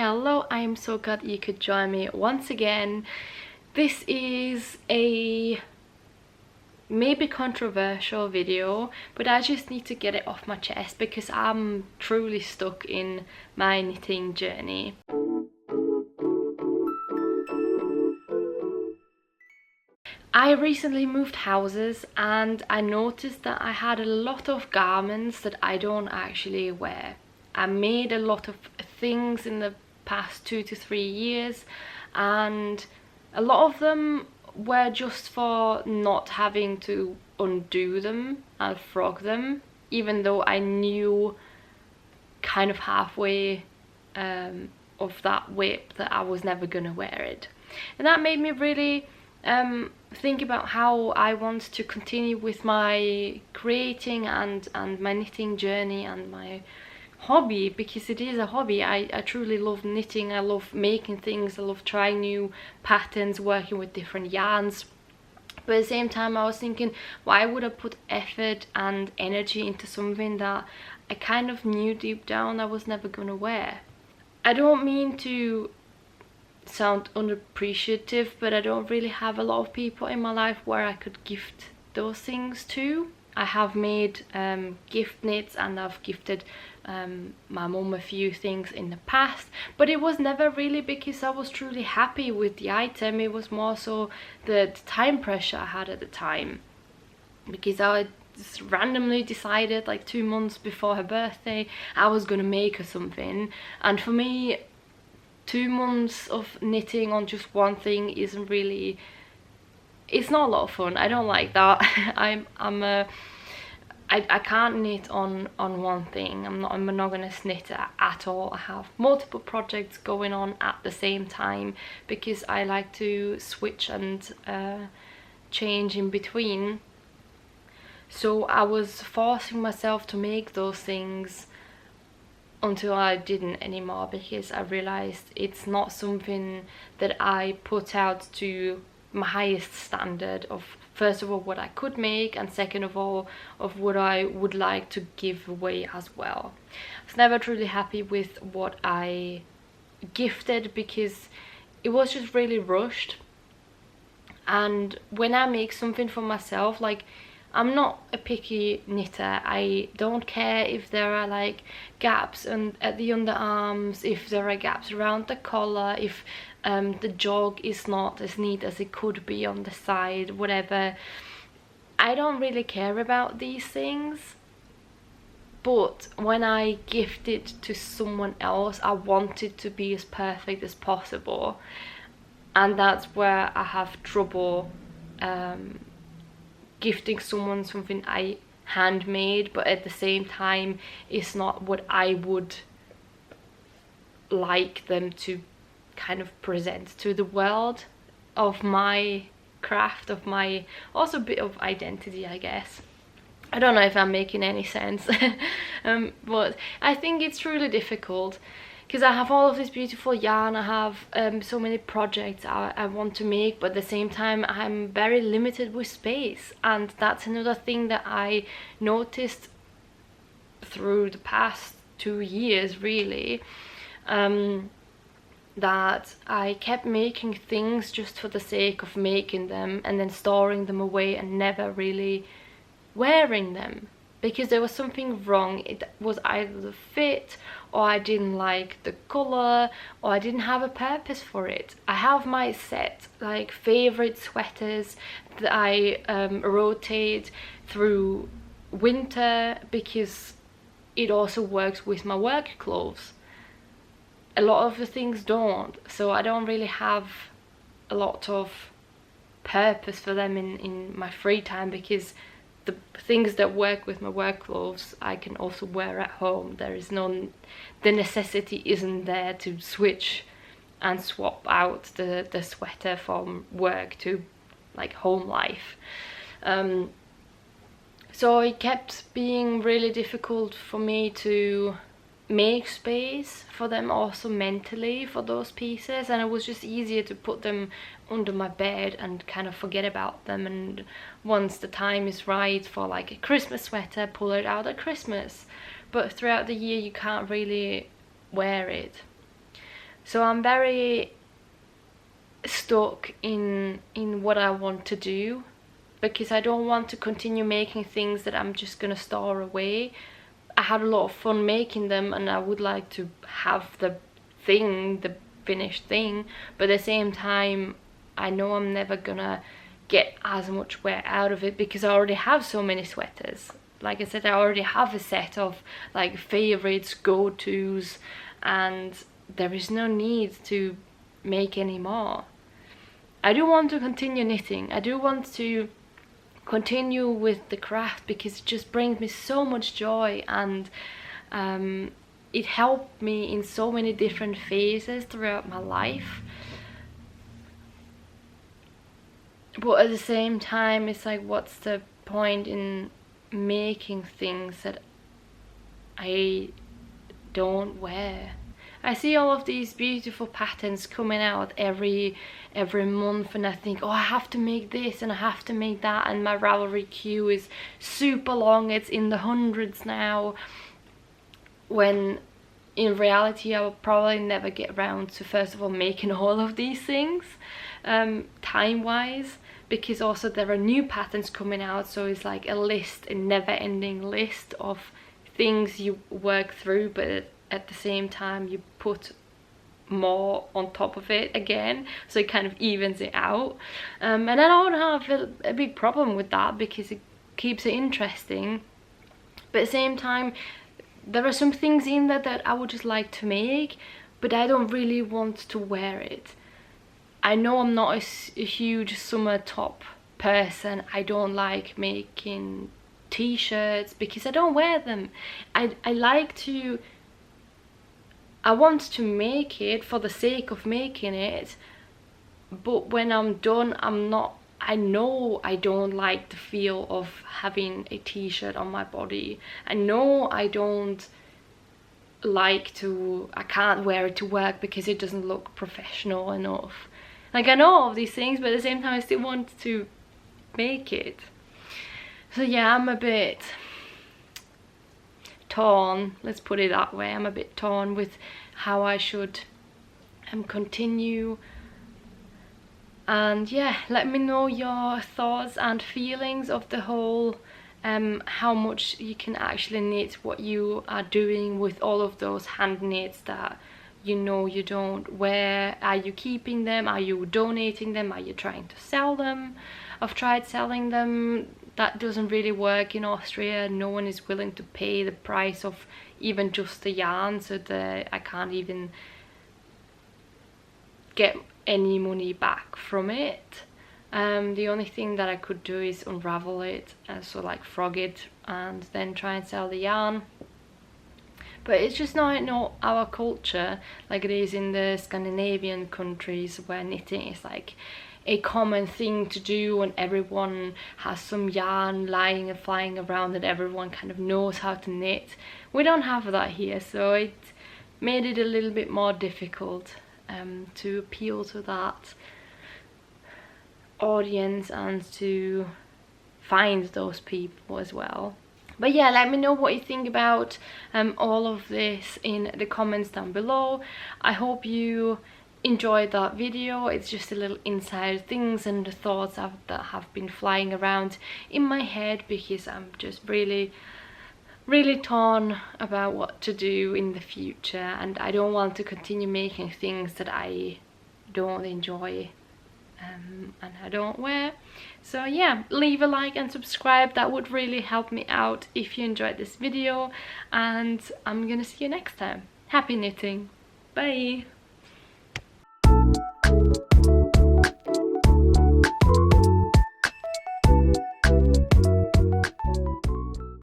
Hello, I am so glad you could join me once again. This is a maybe controversial video, but I just need to get it off my chest because I'm truly stuck in my knitting journey. I recently moved houses and I noticed that I had a lot of garments that I don't actually wear. I made a lot of things in the past 2 to 3 years, and a lot of them were just for not having to undo them and frog them, even though I knew kind of halfway of that whip that I was never gonna wear it. And that made me really think about how I want to continue with my creating and my knitting journey and my hobby, because it is a hobby. I truly love knitting. I love making things. I love trying new patterns, working with different yarns. But at the same time I was thinking, why would I put effort and energy into something that I kind of knew deep down I was never gonna wear? I don't mean to sound unappreciative, but I don't really have a lot of people in my life where I could gift those things to. I have made gift knits and I've gifted my mum a few things in the past, but it was never really because I was truly happy with the item. It was more so the time pressure I had at the time, because I just randomly decided like 2 months before her birthday I was gonna make her something, and for me 2 months of knitting on just one thing isn't really, it's not a lot of fun. I don't like that. I can't knit on one thing. I'm not gonna knit at all. I have multiple projects going on at the same time because I like to switch and change in between. So I was forcing myself to make those things until I didn't anymore, because I realized it's not something that I put out to my highest standard of, first of all, what I could make, and second of all, of what I would like to give away as well. I was never truly happy with what I gifted because it was just really rushed. And when I make something for myself, like, I'm not a picky knitter. I don't care if there are like gaps at the underarms, if there are gaps around the collar, if the jog is not as neat as it could be on the side, whatever. I don't really care about these things. But when I gift it to someone else, I want it to be as perfect as possible. And that's where I have trouble gifting someone something I handmade, but at the same time it's not what I would like them to kind of present to the world of my craft, of my also a bit of identity, I guess. I don't know if I'm making any sense. But I think it's really difficult because I have all of this beautiful yarn. I have so many projects I want to make, but at the same time I'm very limited with space. And that's another thing that I noticed through the past 2 years really, that I kept making things just for the sake of making them and then storing them away and never really wearing them, because there was something wrong. It was either the fit, or I didn't like the color, or I didn't have a purpose for it. I have my set like favorite sweaters that I rotate through winter because it also works with my work clothes. A lot of the things don't, so I don't really have a lot of purpose for them in my free time, because the things that work with my work clothes I can also wear at home. There is no, the necessity isn't there to switch and swap out the sweater from work to like home life. So it kept being really difficult for me to make space for them also mentally, for those pieces, and it was just easier to put them under my bed and kind of forget about them, and once the time is right for like a Christmas sweater, pull it out at Christmas, but throughout the year you can't really wear it. So I'm very stuck in what I want to do, because I don't want to continue making things that I'm just gonna store away. I had a lot of fun making them, and I would like to have the finished thing, but at the same time I know I'm never gonna get as much wear out of it, because I already have so many sweaters. Like I said, I already have a set of like favorites, go-tos, and there is no need to make any more. I do want to continue knitting. I do want to continue with the craft, because it just brings me so much joy, and it helped me in so many different phases throughout my life. But at the same time, it's like, what's the point in making things that I don't wear? I see all of these beautiful patterns coming out every month, and I think, oh, I have to make this and I have to make that, and my Ravelry queue is super long. It's in the hundreds now, when in reality I will probably never get around to, first of all, making all of these things time-wise, because also there are new patterns coming out, so it's like a never-ending list of things you work through, but at the same time you put more on top of it again, so it kind of evens it out. And I don't have a big problem with that, because it keeps it interesting, but at the same time there are some things in there that I would just like to make, but I don't really want to wear it. I know I'm not a huge summer top person. I don't like making t-shirts because I don't wear them. I want to make it for the sake of making it, but when I'm done, I know I don't like the feel of having a t-shirt on my body. I know I can't wear it to work because it doesn't look professional enough. Like, I know all of these things, but at the same time I still want to make it. So yeah, I'm a bit torn, let's put it that way. I'm a bit torn with how I should continue. And yeah, let me know your thoughts and feelings of the whole how much you can actually knit, what you are doing with all of those hand knits that you know you don't wear. Are you keeping them? Are you donating them? Are you trying to sell them? I've tried selling them. That doesn't really work in Austria. No one is willing to pay the price of even just the yarn, so that I can't even get any money back from it. The only thing that I could do is unravel it, so like frog it, and then try and sell the yarn. But it's just not our culture like it is in the Scandinavian countries, where knitting is like a common thing to do, and everyone has some yarn lying and flying around, and everyone kind of knows how to knit. We don't have that here, so it made it a little bit more difficult to appeal to that audience and to find those people as well. But yeah, let me know what you think about all of this in the comments down below. I hope you enjoyed that video. It's just a little inside things and the thoughts that have been flying around in my head, because I'm just really torn about what to do in the future, and I don't want to continue making things that I don't enjoy and I don't wear. So yeah, leave a like and subscribe. That would really help me out if you enjoyed this video, and I'm gonna see you next time. Happy knitting. Bye.